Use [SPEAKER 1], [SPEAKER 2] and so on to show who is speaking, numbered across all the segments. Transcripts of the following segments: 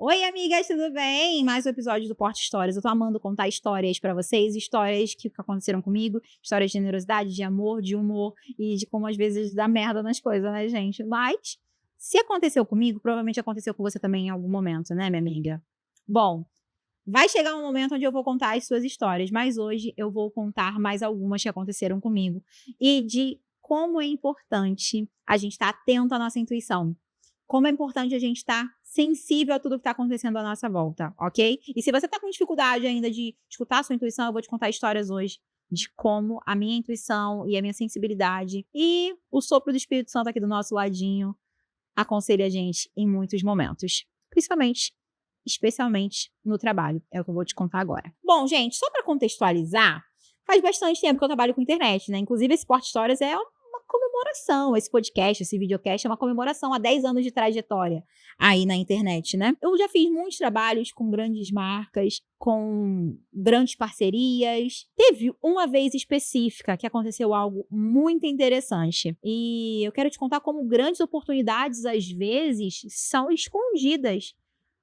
[SPEAKER 1] Oi, amigas, tudo bem? Mais um episódio do Porta Histórias. Eu tô amando contar histórias pra vocês, histórias que aconteceram comigo, histórias de generosidade, de amor, de humor e de como às vezes dá merda nas coisas, né, gente? Mas se aconteceu comigo, provavelmente aconteceu com você também em algum momento, né, minha amiga? Bom, vai chegar um momento onde eu vou contar as suas histórias, mas hoje eu vou contar mais algumas que aconteceram comigo e de como é importante a gente estar atento à nossa intuição. Como é importante a gente estar sensível a tudo que está acontecendo à nossa volta, ok? E se você está com dificuldade ainda de escutar a sua intuição, eu vou te contar histórias hoje de como a minha intuição e a minha sensibilidade e o sopro do Espírito Santo aqui do nosso ladinho aconselha a gente em muitos momentos, principalmente, especialmente no trabalho. É o que eu vou te contar agora. Bom, gente, só para contextualizar, faz bastante tempo que eu trabalho com internet, né? Inclusive, esse Porta Histórias é uma comemoração. Esse podcast, esse videocast é uma comemoração a 10 anos de trajetória aí na internet, né? Eu já fiz muitos trabalhos com grandes marcas, com grandes parcerias. Teve uma vez específica que aconteceu algo muito interessante. E eu quero te contar como grandes oportunidades, às vezes, são escondidas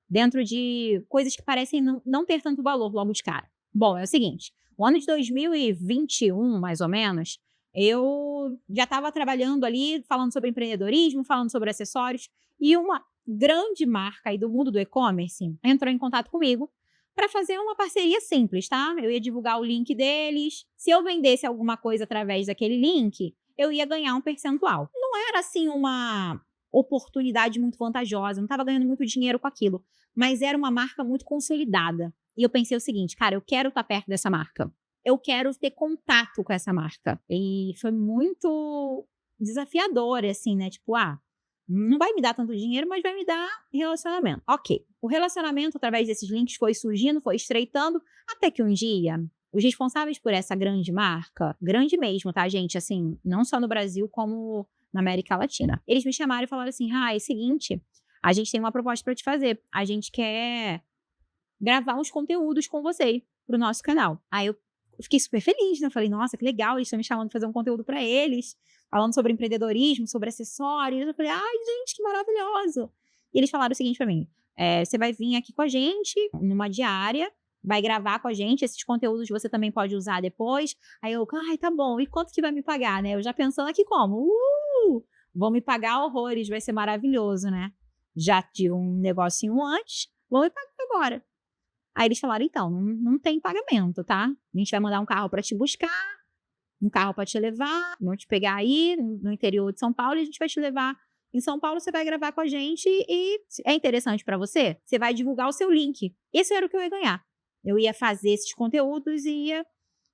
[SPEAKER 1] dentro de coisas que parecem não ter tanto valor logo de cara. Bom, é o seguinte, o ano de 2021, mais ou menos, eu já estava trabalhando ali, falando sobre empreendedorismo, falando sobre acessórios, e uma grande marca aí do mundo do e-commerce entrou em contato comigo para fazer uma parceria simples, tá? Eu ia divulgar o link deles. Se eu vendesse alguma coisa através daquele link, eu ia ganhar um percentual. Não era assim uma oportunidade muito vantajosa, não estava ganhando muito dinheiro com aquilo, mas era uma marca muito consolidada. E eu pensei o seguinte, cara, eu quero estar perto dessa marca. Eu quero ter contato com essa marca. E foi muito desafiador, assim, né? Tipo, não vai me dar tanto dinheiro, mas vai me dar relacionamento. Ok. O relacionamento, através desses links, foi surgindo, foi estreitando, até que um dia, os responsáveis por essa grande marca, grande mesmo, tá, gente? Assim, não só no Brasil, como na América Latina. Eles me chamaram e falaram assim, é o seguinte, a gente tem uma proposta para te fazer. A gente quer gravar uns conteúdos com você pro nosso canal. Aí eu fiquei super feliz, né? Eu falei, nossa, que legal, eles estão me chamando para fazer um conteúdo para eles, falando sobre empreendedorismo, sobre acessórios. Eu falei, ai, gente, que maravilhoso. E eles falaram o seguinte para mim, você vai vir aqui com a gente numa diária, vai gravar com a gente, esses conteúdos você também pode usar depois. Aí eu, ai, tá bom, e quanto que vai me pagar, né? Eu já pensando aqui como, vão me pagar horrores, vai ser maravilhoso, né? Já tive um negocinho antes, vão me pagar agora. Aí eles falaram, então, não tem pagamento, tá? A gente vai mandar um carro para te buscar, um carro para te levar, vão te pegar aí no interior de São Paulo e a gente vai te levar em São Paulo, você vai gravar com a gente e é interessante para você? Você vai divulgar o seu link. Esse era o que eu ia ganhar. Eu ia fazer esses conteúdos e ia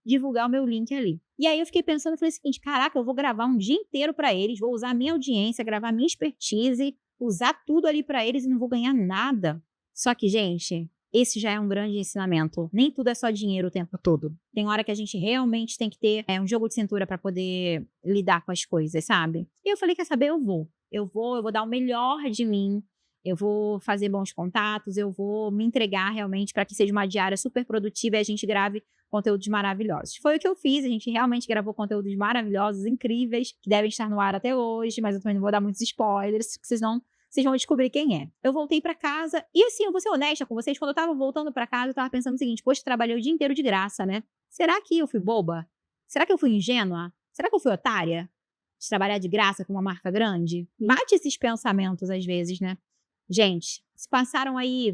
[SPEAKER 1] divulgar o meu link ali. E aí eu fiquei pensando, falei o seguinte, caraca, eu vou gravar um dia inteiro para eles, vou usar a minha audiência, gravar a minha expertise, usar tudo ali para eles e não vou ganhar nada. Só que, gente, esse já é um grande ensinamento. Nem tudo é só dinheiro o tempo todo. Tem hora que a gente realmente tem que ter um jogo de cintura para poder lidar com as coisas, sabe? E eu falei, quer saber? Eu vou dar o melhor de mim. Eu vou fazer bons contatos, eu vou me entregar realmente para que seja uma diária super produtiva e a gente grave conteúdos maravilhosos. Foi o que eu fiz, a gente realmente gravou conteúdos maravilhosos, incríveis, que devem estar no ar até hoje, mas eu também não vou dar muitos spoilers, porque vocês vão descobrir quem é. Eu voltei pra casa, e assim, eu vou ser honesta com vocês, quando eu tava voltando pra casa, eu tava pensando o seguinte, poxa, trabalhei o dia inteiro de graça, né? Será que eu fui boba? Será que eu fui ingênua? Será que eu fui otária? De trabalhar de graça com uma marca grande? Bate esses pensamentos às vezes, né? Gente, se passaram aí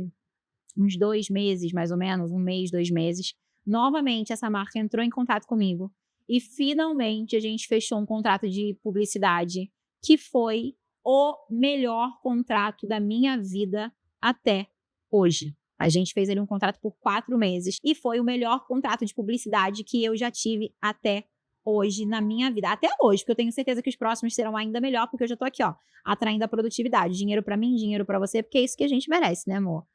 [SPEAKER 1] uns 2 meses, mais ou menos, 1 mês, 2 meses, novamente essa marca entrou em contato comigo, e finalmente a gente fechou um contrato de publicidade, que foi o melhor contrato da minha vida até hoje. A gente fez ali um contrato por 4 meses e foi o melhor contrato de publicidade que eu já tive até hoje na minha vida. Até hoje, porque eu tenho certeza que os próximos serão ainda melhor, porque eu já tô aqui, ó, atraindo a produtividade. Dinheiro pra mim, dinheiro pra você, porque é isso que a gente merece, né, amor?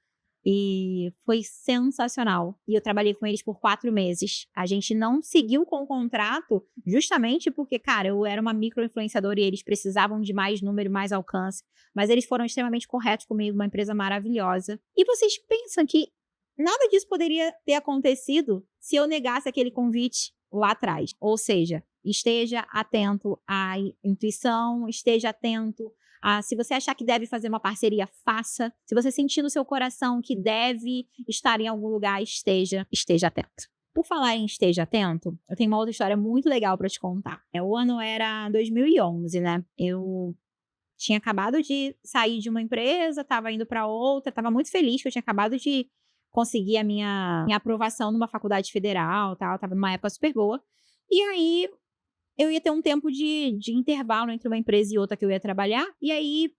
[SPEAKER 1] E foi sensacional. E eu trabalhei com eles por 4 meses. A gente não seguiu com o contrato justamente porque, cara, eu era uma micro-influenciadora e eles precisavam de mais número, mais alcance. Mas eles foram extremamente corretos comigo, uma empresa maravilhosa. E vocês pensam que nada disso poderia ter acontecido se eu negasse aquele convite lá atrás. Ou seja, esteja atento à intuição, esteja atento Se você achar que deve fazer uma parceria, faça. Se você sentir no seu coração que deve estar em algum lugar, esteja atento. Por falar em esteja atento, eu tenho uma outra história muito legal para te contar. O ano era 2011, né? Eu tinha acabado de sair de uma empresa, estava indo para outra, estava muito feliz que eu tinha acabado de conseguir a minha aprovação numa faculdade federal, tal, estava numa época super boa. E aí eu ia ter um tempo de intervalo entre uma empresa e outra que eu ia trabalhar, e aí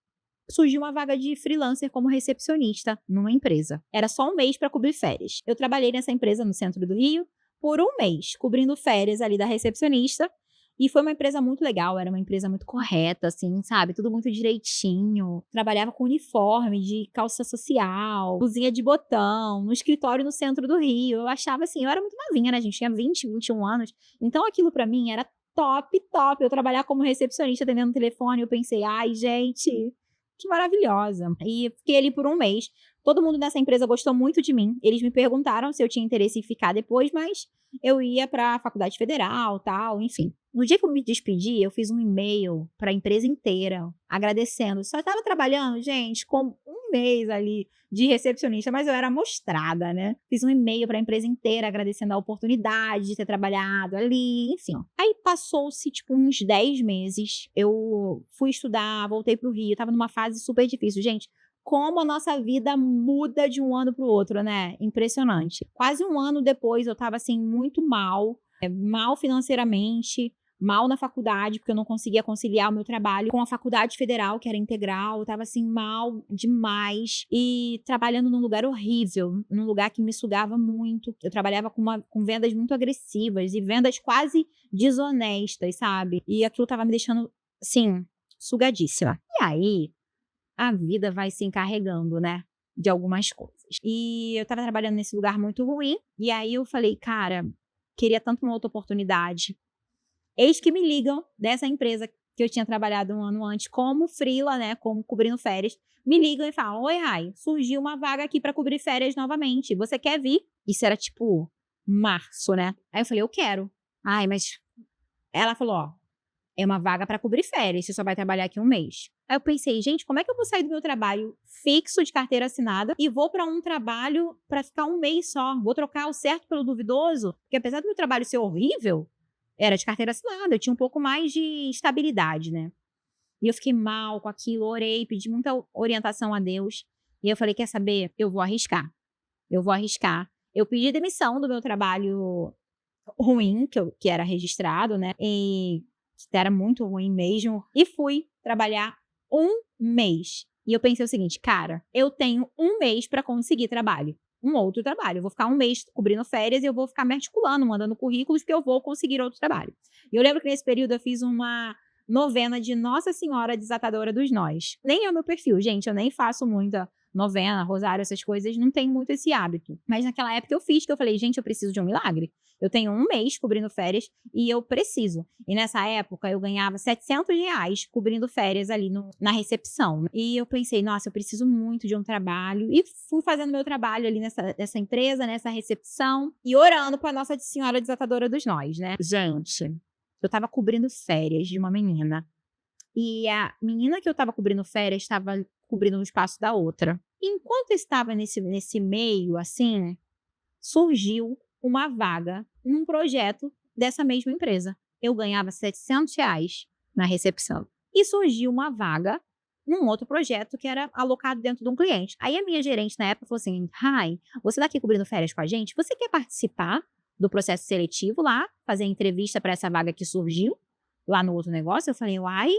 [SPEAKER 1] surgiu uma vaga de freelancer como recepcionista numa empresa. Era só um mês para cobrir férias. Eu trabalhei nessa empresa no centro do Rio por um mês, cobrindo férias ali da recepcionista. E foi uma empresa muito legal, era uma empresa muito correta, assim, sabe? Tudo muito direitinho. Trabalhava com uniforme de calça social, blusinha de botão, no escritório no centro do Rio. Eu achava assim, eu era muito novinha, né, gente? Tinha 20, 21 anos. Então aquilo pra mim era top, top. Eu trabalhar como recepcionista atendendo o telefone, eu pensei, ai, gente, que maravilhosa. E fiquei ali por um mês. Todo mundo nessa empresa gostou muito de mim. Eles me perguntaram se eu tinha interesse em ficar depois, mas eu ia para a faculdade federal, tal, enfim. No dia que eu me despedi, eu fiz um e-mail para a empresa inteira, agradecendo. Só estava trabalhando, gente, com um mês ali de recepcionista, mas eu era mostrada, né? Fiz um e-mail para a empresa inteira, agradecendo a oportunidade de ter trabalhado ali, enfim. Aí passou-se, tipo, uns 10 meses. Eu fui estudar, voltei pro Rio, tava numa fase super difícil. Gente, como a nossa vida muda de um ano para o outro, né? Impressionante. Quase um ano depois, eu estava assim, muito mal, mal financeiramente, mal na faculdade, porque eu não conseguia conciliar o meu trabalho com a faculdade federal, que era integral. Eu estava assim, mal demais e trabalhando num lugar horrível, num lugar que me sugava muito. Eu trabalhava com vendas muito agressivas e vendas quase desonestas, sabe? E aquilo estava me deixando, assim, sugadíssima. E aí, a vida vai se encarregando, né, de algumas coisas. E eu estava trabalhando nesse lugar muito ruim, e aí eu falei, cara, queria tanto uma outra oportunidade. Eis que me ligam dessa empresa que eu tinha trabalhado um ano antes como freela, né, como cobrindo férias. Me ligam e falam, oi, Rai, surgiu uma vaga aqui para cobrir férias novamente. Você quer vir? Isso era tipo março, né? Aí eu falei, eu quero. Ai, mas ela falou, ó, é uma vaga para cobrir férias, você só vai trabalhar aqui um mês. Aí eu pensei, gente, como é que eu vou sair do meu trabalho fixo de carteira assinada e vou para um trabalho para ficar um mês só? Vou trocar o certo pelo duvidoso? Porque apesar do meu trabalho ser horrível, era de carteira assinada, eu tinha um pouco mais de estabilidade, né? E eu fiquei mal com aquilo, orei, pedi muita orientação a Deus. E eu falei, quer saber? Eu vou arriscar. Eu vou arriscar. Eu pedi demissão do meu trabalho ruim, que era registrado, né? E era muito ruim mesmo. E fui trabalhar um mês. E eu pensei o seguinte, cara, eu tenho um mês para conseguir trabalho. Um outro trabalho. Eu vou ficar um mês cobrindo férias e eu vou ficar me articulando, mandando currículos que eu vou conseguir outro trabalho. E eu lembro que nesse período eu fiz uma novena de Nossa Senhora Desatadora dos Nós. Nem é o meu perfil, gente. Eu nem faço muita novena, rosário, essas coisas. Não tenho muito esse hábito. Mas naquela época eu fiz, que eu falei, gente, eu preciso de um milagre. Eu tenho um mês cobrindo férias e eu preciso. E nessa época eu ganhava R$ 700 cobrindo férias ali na recepção. E eu pensei, nossa, eu preciso muito de um trabalho. E fui fazendo meu trabalho ali nessa empresa, nessa recepção. E orando pra Nossa Senhora Desatadora dos Nós, né? Gente, eu tava cobrindo férias de uma menina. E a menina que eu tava cobrindo férias estava cobrindo o espaço da outra. E enquanto eu estava nesse meio, assim, surgiu uma vaga num projeto dessa mesma empresa. Eu ganhava R$ 700 na recepção. E surgiu uma vaga num outro projeto que era alocado dentro de um cliente. Aí a minha gerente na época falou assim, Rai, você tá aqui cobrindo férias com a gente? Você quer participar do processo seletivo lá? Fazer entrevista para essa vaga que surgiu lá no outro negócio? Eu falei, uai,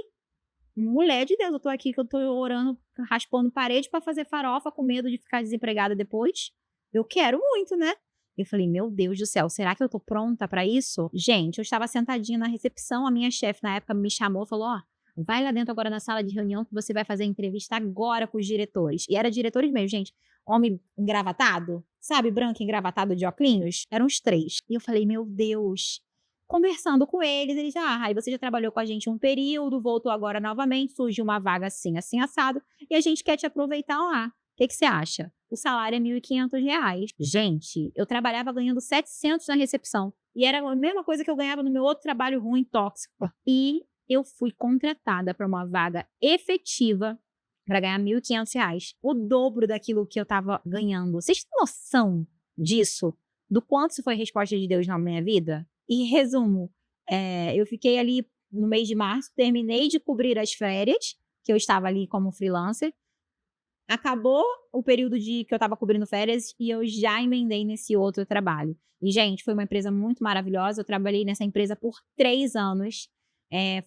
[SPEAKER 1] mulher de Deus, eu tô aqui que eu tô orando, raspando parede para fazer farofa com medo de ficar desempregada depois. Eu quero muito, né? Eu falei, meu Deus do céu, será que eu tô pronta pra isso? Gente, eu estava sentadinha na recepção, a minha chefe na época me chamou e falou, ó, vai lá dentro agora na sala de reunião que você vai fazer entrevista agora com os diretores. E era diretores mesmo, gente. Homem engravatado, sabe, branco engravatado de óculos. Eram os 3. E eu falei, meu Deus. Conversando com eles, aí você já trabalhou com a gente um período, voltou agora novamente, surgiu uma vaga assim, assim, assado, e a gente quer te aproveitar lá. O que você acha? O salário é R$ 1.500. Gente, eu trabalhava ganhando 700 na recepção. E era a mesma coisa que eu ganhava no meu outro trabalho ruim, tóxico. E eu fui contratada para uma vaga efetiva para ganhar R$ 1.500, o dobro daquilo que eu estava ganhando. Vocês têm noção disso? Do quanto isso foi resposta de Deus na minha vida? E resumo, eu fiquei ali no mês de março, terminei de cobrir as férias, que eu estava ali como freelancer. Acabou o período que eu estava cobrindo férias e eu já emendei nesse outro trabalho. E, gente, foi uma empresa muito maravilhosa. Eu trabalhei nessa empresa por 3 anos.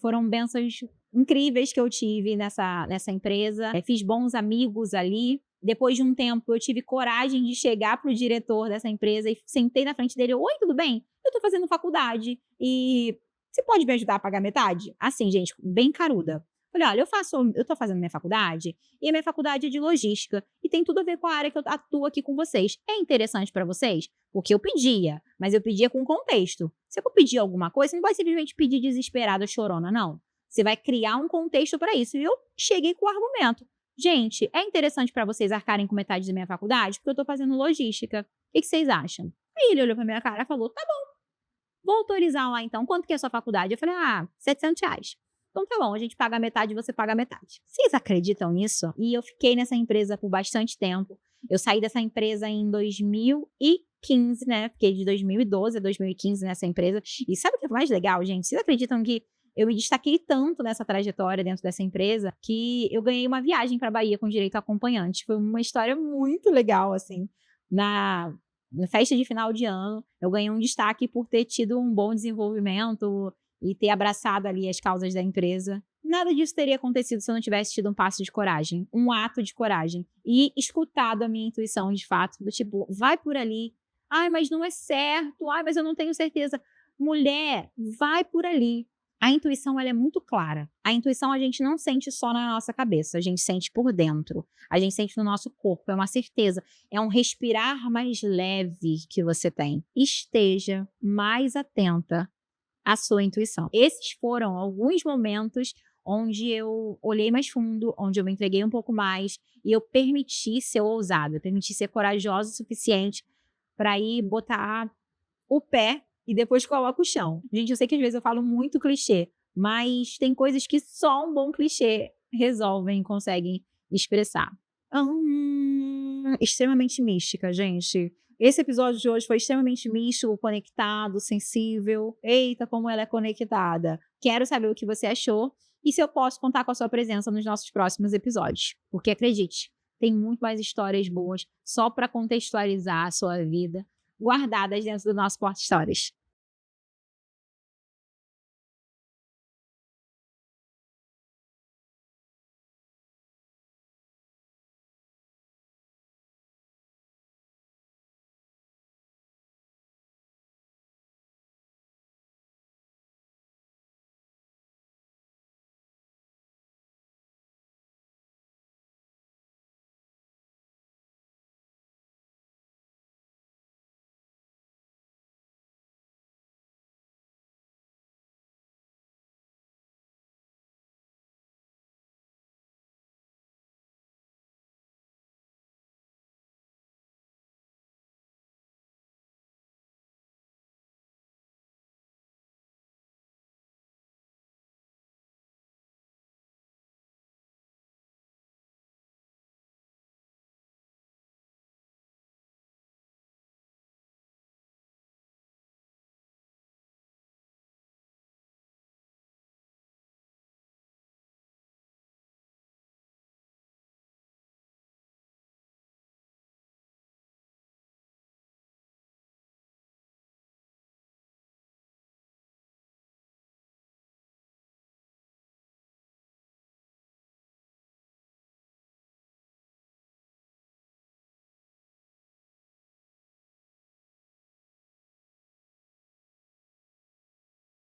[SPEAKER 1] Foram bênçãos incríveis que eu tive nessa empresa. Fiz bons amigos ali. Depois de um tempo, eu tive coragem de chegar pro diretor dessa empresa e sentei na frente dele. Oi, tudo bem? Eu tô fazendo faculdade e você pode me ajudar a pagar metade? Assim, gente, bem caruda. Falei, olha, eu tô fazendo minha faculdade e a minha faculdade é de logística e tem tudo a ver com a área que eu atuo aqui com vocês. É interessante pra vocês? Porque eu pedia, mas eu pedia com contexto. Se eu pedir alguma coisa, você não vai simplesmente pedir desesperada, chorona, não. Você vai criar um contexto pra isso. E eu cheguei com o argumento. Gente, é interessante pra vocês arcarem com metade da minha faculdade? Porque eu tô fazendo logística. O que vocês acham? Aí ele olhou pra minha cara e falou, tá bom, vou autorizar lá então. Quanto que é a sua faculdade? Eu falei, R$ 700. Então tá bom, a gente paga metade e você paga metade. Vocês acreditam nisso? E eu fiquei nessa empresa por bastante tempo. Eu saí dessa empresa em 2015, né? Fiquei de 2012 a 2015 nessa empresa. E sabe o que é mais legal, gente? Vocês acreditam que eu me destaquei tanto nessa trajetória dentro dessa empresa que eu ganhei uma viagem para Bahia com direito a acompanhante. Foi uma história muito legal, assim. Na festa de final de ano, eu ganhei um destaque por ter tido um bom desenvolvimento e ter abraçado ali as causas da empresa. Nada disso teria acontecido se eu não tivesse tido um passo de coragem, um ato de coragem. E escutado a minha intuição, de fato, do tipo, vai por ali. Ai, mas não é certo. Ai, mas eu não tenho certeza. Mulher, vai por ali. A intuição, ela é muito clara. A intuição a gente não sente só na nossa cabeça, a gente sente por dentro. A gente sente no nosso corpo, é uma certeza. É um respirar mais leve que você tem. Esteja mais atenta à sua intuição. Esses foram alguns momentos onde eu olhei mais fundo, onde eu me entreguei um pouco mais e eu permiti ser ousada, permiti ser corajosa o suficiente para ir botar o pé e depois coloca o chão. Gente, eu sei que às vezes eu falo muito clichê, mas tem coisas que só um bom clichê resolvem, conseguem expressar. Extremamente mística, gente. Esse episódio de hoje foi extremamente místico, conectado, sensível. Eita, como ela é conectada. Quero saber o que você achou e se eu posso contar com a sua presença nos nossos próximos episódios. Porque acredite, tem muito mais histórias boas só para contextualizar a sua vida, guardadas dentro do nosso Porta Histórias.